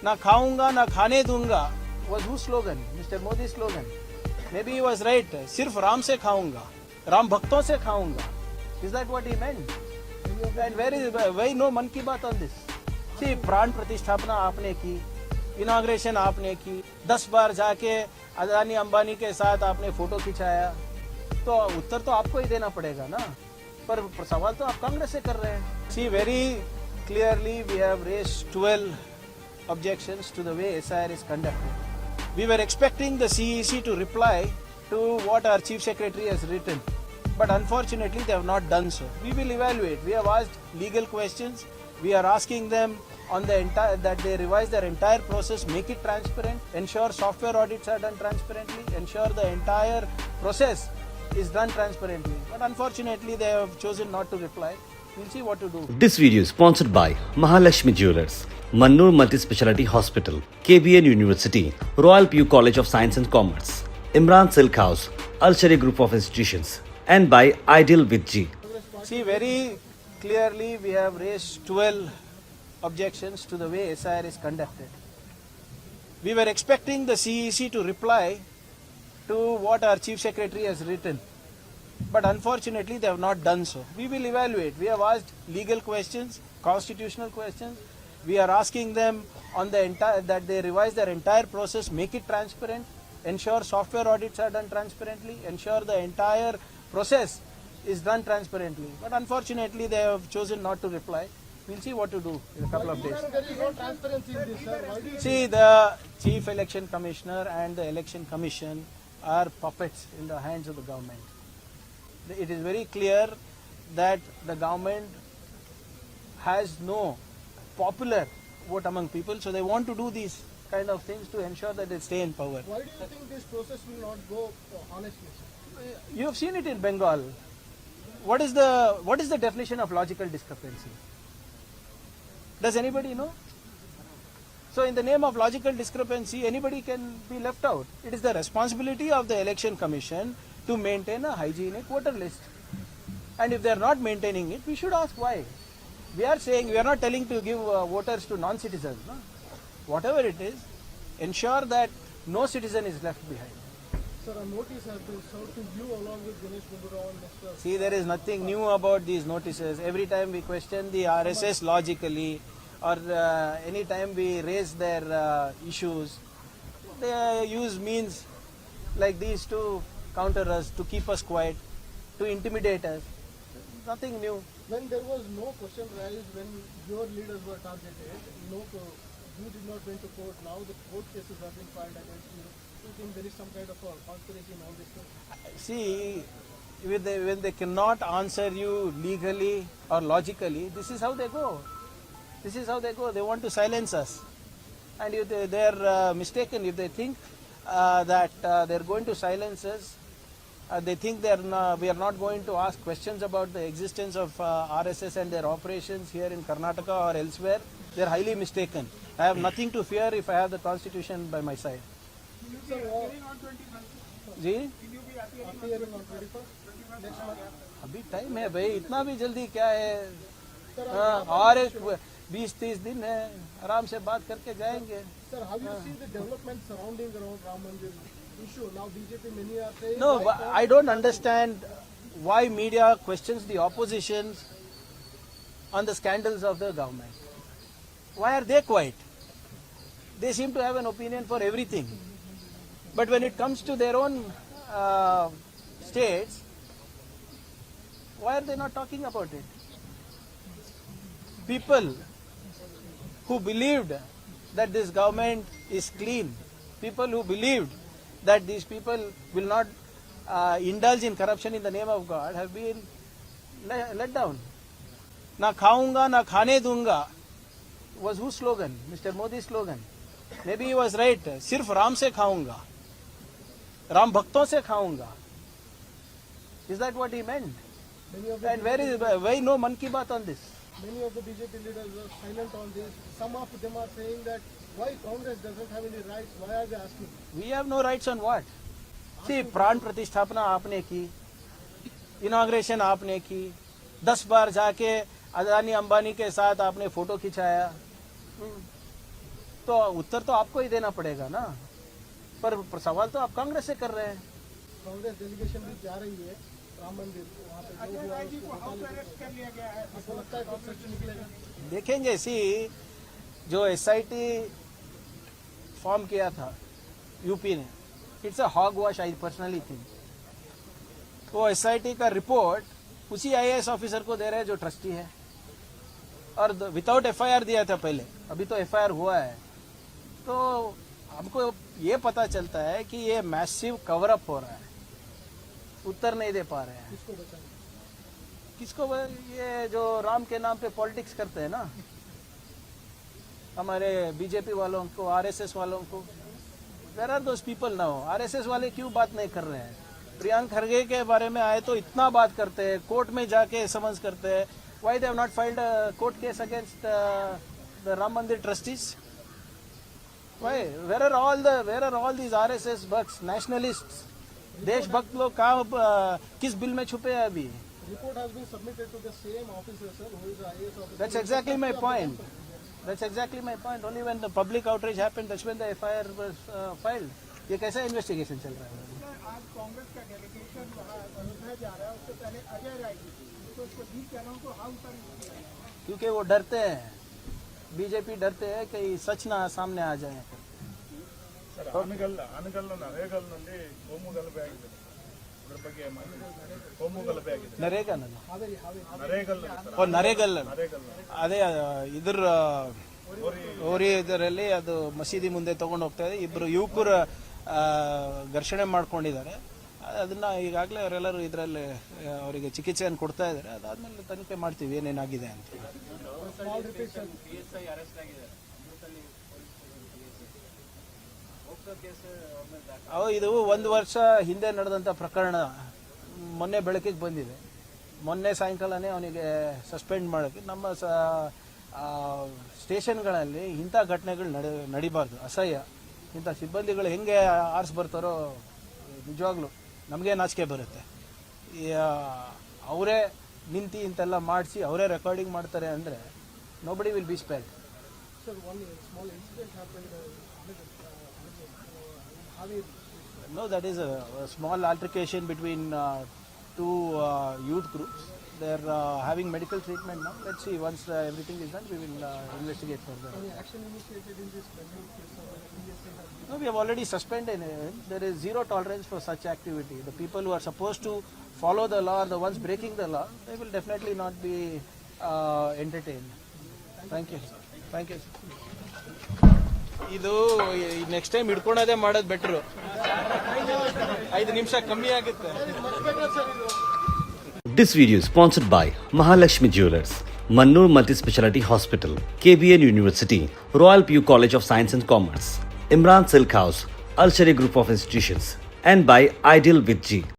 ना खाऊंगा ना खाने दूंगा was whose slogan? Mr. Modi's slogan. Maybe he was right. सिर्फ राम से खाऊंगा, राम भक्तों से खाऊंगा. Is that what he meant? And why no मन की बात on this? See, प्राण प्रतिष्ठापना आपने की, इनॉग्रेशन आपने की, 10 बार जाके अदानी अंबानी के साथ आपने फोटो खिंचाया, तो उत्तर तो आपको ही देना पड़ेगा ना. पर सवाल तो आप कांग्रेस से कर रहे हैं. See, very clearly we have raised 12 objections to the way SIR is conducted. We were expecting the CEC to reply to what our Chief Secretary has written, but unfortunately they have not done so. We will evaluate. We have asked legal questions. We are asking them on the entire that they revise their entire process, make it transparent, ensure software audits are done transparently, ensure the entire process is done transparently. But unfortunately they have chosen not to reply. We'll see what to do. This video is sponsored by Mahalakshmi Jewelers, Mannur Multi-Speciality Hospital, KBN University, Royal PU College of Science and Commerce, Imran Silk House, Al-Sharia Group of Institutions, and by Ideal with G. See, very clearly we have raised 12 objections to the way SIR is conducted. We were expecting the CEC to reply to what our Chief Secretary has written, but unfortunately they have not done so. We will evaluate. We have asked legal questions, constitutional questions. We are asking them on the entire that they revise their entire process, make it transparent, ensure software audits are done transparently, ensure the entire process is done transparently. But unfortunately they have chosen not to reply. We'll see what to do in a couple of days. There is no transparency in this, sir. Why do you See, the Chief Election Commissioner and the Election Commission are puppets in the hands of the government. It is very clear that the government has no popular vote among people, so they want to do these kind of things to ensure that they stay in power. Why do you think this process will not go honestly, sir? You have seen it in Bengal. What is the definition of logical discrepancy? Does anybody know? So in the name of logical discrepancy, anybody can be left out. It is the responsibility of the Election Commission to maintain a hygienic voter list. And if they are not maintaining it, we should ask why. We are saying, we are not telling to give voters to non-citizens. No? Whatever it is, ensure that no citizen is left behind. Sir, a notice has been served to you along with Ganesh Gundurao and Mr. See, there is nothing new about these notices. Every time we question the RSS logically, or any time we raise their issues, they use means like these to counter us, to keep us quiet, to intimidate us. Nothing new. When there was no question raised when your leaders were targeted, you did not went to court. Now the court cases have been filed against you. Do you think there is some kind of a conspiracy in all this stuff? See, when they cannot answer you legally or logically, this is how they go. This is how they go. They want to silence us. And if they are mistaken, if they think that they are going to silence us, they think we are not going to ask questions about the existence of RSS and their operations here in Karnataka or elsewhere, they are highly mistaken. I have nothing to fear if I have the constitution by my side. Sir, ji appearing on 21st next month. अभी time है भाई, इतना भी जल्दी क्या है. और एक 20-30 दिन है, आराम से बात करके जाएंगे. Sir, have you seen the development surrounding around Ram Mandir issue? Now BJP many are saying... No, I don't understand why media questions the opposition on the scandals of the government. Why are they quiet? They seem to have an opinion for everything. But when it comes to their own states, why are they not talking about it? People who believed that this government is clean, people who believed that these people will not indulge in corruption in the name of God, have been let down. Na khaunga, na khane dunga was whose slogan? Mr. Modi's slogan. Maybe he was right. Sirf Ram se khaunga. Ram bhakton se khaunga. Is that what he meant? Many of the And why no man ki baat on this? Many of the BJP leaders are silent on this. Some of them are saying that why Congress doesn't have any rights, why are they asking? We have no rights on what? See, प्राण प्रतिष्ठापना आपने की, inauguration आपने की, 10 बार जाके अदानी अंबानी के साथ आपने फोटो खिंचाया. तो उत्तर तो आपको ही देना पड़ेगा ना। पर सवाल तो आप कांग्रेस से कर रहे हैं। कांग्रेस डेलीगेशन भी जा रही है राम मंदिर, वहाँ पे जो हुआ उसको बता लेते हैं। आपको लगता है कुछ सच निकलेगा? देखेंगे। सी जो एसआईटी फॉर्म किया था यूपी ने, it's a hog wash, I personally think. वो एसआईटी का रिपोर्ट उसी आईएएस ऑफिसर को दे रहे हैं जो ट्रस्टी है, और विदाउट एफआईआर दिया था पहले, अभी तो एफआईआर हुआ है। तो हमको ये पता चलता है कि ये मैसिव कवर अप हो रहा है, उत्तर नहीं दे पा रहे हैं। किसको बचाएं? ये जो राम के नाम पे पॉलिटिक्स करते हैं ना, हमारे बीजेपी वालों को, आरएसएस वालों को, where are those people now? RSS वाले क्यों बात नहीं कर रहे हैं? प्रियंक खरगे के बारे में आए तो इतना बात करते हैं, कोर्ट में जाके समझ करते हैं। Why they have not filed a court case against the Ram Mandir trustees? Why? Where are all these RSS भक्ट्स, नेशनलिस्ट्स, देशभक्त लोग कहाँ किस बिल में छुपे हैं अभी? Report has been submitted to the same officer, sir, who is the IAS officer. That's exactly my point. That's exactly my point. Only when the public outrage happened, that's when the FIR was filed. ये कैसा investigation चल रहा है? आज कांग्रेस का delegation वहाँ अयोध्या जा रहा है, उससे पहले अजय राय जी थी, तो उसको जीत कहना उनको हाउ कर, क्योंकि वो डरते हैं, बीजेपी डरते हैं कि सच ना सामने आ जाए। ಸರ್ ಆನಗಲ್ ನರೇಗಾಲ್ನಲ್ಲಿ ಕೋಮು ಗಲಭೆ ಆಗಿದೆ, ಅದ್ರ ಬಗ್ಗೆ ಕೋಮು ಗಲಭೆ ಆಗಿದೆ ನರೇಗಾ ನರೇಗಲ್ ನರೇಗಲ್ ಅದೇ ಇದ್ರ ಓರಿ ಇದರಲ್ಲಿ ಅದು ಮಸೀದಿ ಮುಂದೆ ತಗೊಂಡು ಹೋಗ್ತಾ ಇದೆ, ಇಬ್ರು ಯುವಕರು ಘರ್ಷಣೆ ಮಾಡ್ಕೊಂಡಿದ್ದಾರೆ. ಅದನ್ನ ಈಗಾಗಲೇ ಅವರೆಲ್ಲರೂ ಇದರಲ್ಲಿ ಅವರಿಗೆ ಚಿಕಿತ್ಸೆಯನ್ನು ಕೊಡ್ತಾ ಇದ್ದಾರೆ. ಅದಾದ್ಮೇಲೆ ತನಿಖೆ ಮಾಡ್ತೀವಿ ಏನೇನಾಗಿದೆ ಅಂತ. ಇದು 1 ವರ್ಷ ಹಿಂದೆ ನಡೆದಂಥ ಪ್ರಕರಣ ಮೊನ್ನೆ ಬೆಳಕಿಗೆ ಬಂದಿದೆ. ಮೊನ್ನೆ ಸಾಯಂಕಾಲನೇ ಅವನಿಗೆ ಸಸ್ಪೆಂಡ್ ಮಾಡೋಕ್ಕೆ ನಮ್ಮ ಸ್ಟೇಷನ್ಗಳಲ್ಲಿ ಇಂಥ ಘಟನೆಗಳು ನಡಿಬಾರ್ದು, ಅಸಹ್ಯ. ಇಂಥ ಸಿಬ್ಬಂದಿಗಳು ಹೆಂಗೆ ಆರಿಸಿ ಬರ್ತಾರೋ ನಿಜವಾಗ್ಲೂ ನಮಗೆ ನಾಚಿಕೆ ಬರುತ್ತೆ. ಅವರೇ ನಿಂತು ಇಂತೆಲ್ಲ ಮಾಡಿಸಿ ಅವರೇ ರೆಕಾರ್ಡಿಂಗ್ ಮಾಡ್ತಾರೆ ಅಂದರೆ nobody will be spared. sir, one small incident happened. No, that is a small altercation between two youth groups. They're having medical treatment now. Let's see, once everything is done, we will investigate further. Any action initiated in this Bengaluru case or PSA has been? No, we have already suspended him. There is zero tolerance for such activity. The people who are supposed to follow the law, the ones breaking the law, they will definitely not be entertained. Thank you. Thank you. ಇದು next time ಹಿಡ್ಕೊಳೋದೇ ಮಾಡೋದು better. 5 ನಿಮಿಷ ಕಮ್ಮಿ ಆಗುತ್ತೆ. This video is sponsored by Mahalakshmi Jewelers, Mannur Multi-Speciality Hospital, KBN University, Royal PU College of Science and Commerce, Imran Silk House, Al Sharia Group of Institutions, and by Ideal with G.